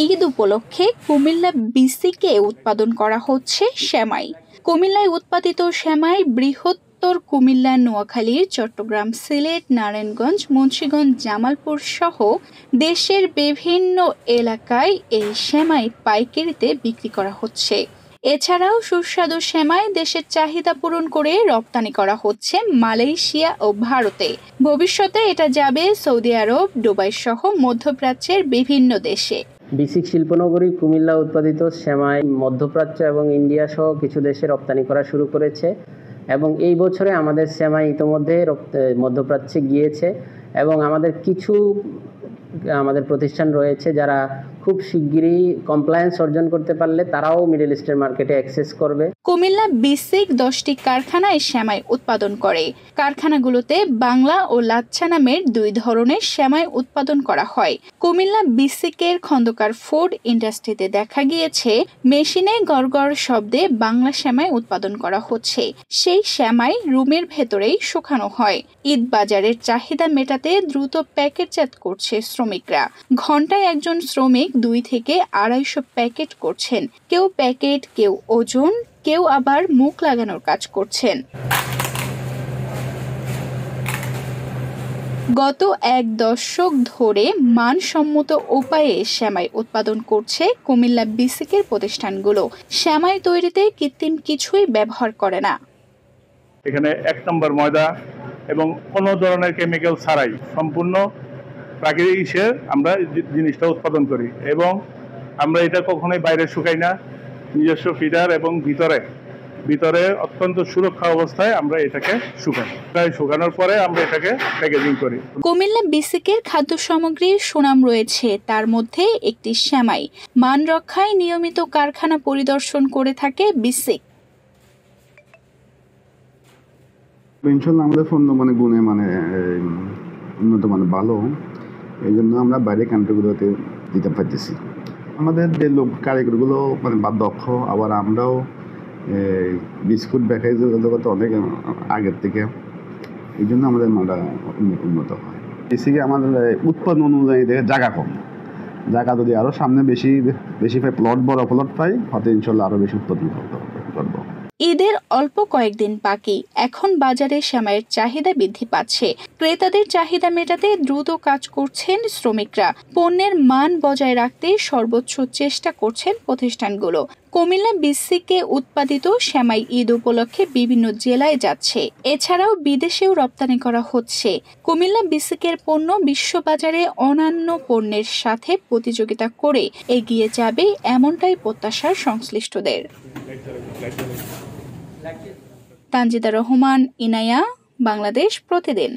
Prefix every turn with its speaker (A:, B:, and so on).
A: ঈদ উপলক্ষে কুমিল্লা বিসিকে উৎপাদন করা হচ্ছে সেমাই। কুমিল্লায় উৎপাদিত সেমাই বৃহত্তর কুমিল্লা, নোয়াখালী, চট্টগ্রাম, সিলেট, নারায়ণগঞ্জ, মুন্সিগঞ্জ, জামালপুর সহ দেশের বিভিন্ন এলাকায় এই সেমাই পাইকারিতে বিক্রি করা হচ্ছে। এছাড়াও সুস্বাদু সেমাই দেশের চাহিদা পূরণ করে রপ্তানি করা হচ্ছে মালয়েশিয়া ও ভারতে। ভবিষ্যতে এটা যাবে সৌদি আরব, দুবাই সহ মধ্যপ্রাচ্যের বিভিন্ন দেশে।
B: বিসিক শিল্পনগরী কুমিল্লা উৎপাদিত সেমাই মধ্যপ্রাচ্য এবং ইন্ডিয়া সহ কিছু দেশে রপ্তানি করা শুরু করেছে এবং এই বছরে আমাদের সেমাই ইতোমধ্যে মধ্যপ্রাচ্যে গিয়েছে এবং আমাদের প্রতিষ্ঠান রয়েছে যারা খুব শিগগিরই কমপ্লায়েন্স অর্জন করতে পারলে তারাও মিডল ইস্টের মার্কেটে অ্যাক্সেস করবে।
A: কুমিল্লা বিসিক 10টি কারখানায় সেমাই উৎপাদন করে। কারখানাগুলোতে বাংলা ও লাচ্ছা নামের 2 ধরনের সেমাই উৎপাদন করা হয়। কুমিল্লা বিসিকের খন্দকার ফুড ইন্ডাস্ট্রিতে দেখা গিয়েছে মেশিনে গড়গড় শব্দে বাংলা সেমাই উৎপাদন করা হচ্ছে। সেই সেমাই রুমের ভেতরেই শুকানো হয়। ঈদ বাজারের চাহিদা মেটাতে দ্রুত প্যাকেটজাত করছে শ্রমিকরা। ঘন্টায় একজন শ্রমিক 2 থেকে 250 প্যাকেট করছেন। কেউ প্যাকেট, কেউ ওজন, কেউ আবার মুখ লাগানোর কাজ করছেন। গত 1 দশক ধরে মানসম্মত উপায়ে সেমাই উৎপাদন করছে কুমিল্লা বিসিকের প্রতিষ্ঠানগুলো। সেমাই তৈরিতে কৃত্রিম কিছুই ব্যবহার করে না।
C: এখানে 1 নম্বর ময়দা এবং কোনো ধরনের কেমিক্যাল ছাড়াই সম্পূর্ণ প্রাকৃতিক হিসেবে আমরা জিনিসটা উৎপাদন করি এবং আমরা এটা কখনোই বাইরে শুকাই না। নিজস্ব ফিডার এবং ভিতরে অত্যন্ত সুরক্ষা অবস্থায় আমরা এটাকে শুকানোর পরে আমরা এটাকে প্যাকেজিং করি।
A: কুমিল্লা বিসিকের খাদ্য সামগ্রীর সুনাম রয়েছে, তার মধ্যে একটি সেমাই। মান রক্ষায় নিয়মিত কারখানা পরিদর্শন করে থাকে বিসিক।
D: ইনশাআল্লাহ আমাদের পণ্য গুণে উন্নত ভালো, এই জন্য আমরা বাইরে কান্ট্রিগুলোতে দিতে পারতেছি। আমাদের যে লোক কারিগরগুলো দক্ষ, আবার আমরাও বিস্কুট বেকারি জগতে অনেক আগের থেকে, এই জন্য আমাদের মালটা উন্নত হয়। বেসিকে আমাদের উৎপাদন অনুযায়ী জায়গা কম, জায়গা যদি আরও সামনে বেশি পাই, বড় প্লট পাই, হয়তো ইনশাল্লাহ আরও বেশি উৎপাদন করবো।
A: ঈদের অল্প কয়েকদিন বাকি, এখন বাজারে সেমাইয়ের চাহিদা বৃদ্ধি পাচ্ছে। ক্রেতাদের চাহিদা মেটাতে দ্রুত কাজ করছেন শ্রমিকরা। পণ্যের মান বজায় রাখতে সর্বোচ্চ চেষ্টা করছেন প্রতিষ্ঠানগুলো। কুমিল্লা বিসিকে উৎপাদিত সেমাই ঈদ উপলক্ষে বিভিন্ন জেলায় যাচ্ছে। এছাড়াও বিদেশেও রপ্তানি করা হচ্ছে। কুমিল্লা বিসিকের পণ্য বিশ্ববাজারে অন্যান্য পণ্যের সাথে প্রতিযোগিতা করে এগিয়ে যাবে, এমনটাই প্রত্যাশা সংশ্লিষ্টদের। তানজিদা রহমান, ইনায়া, বাংলাদেশ প্রতিদিন।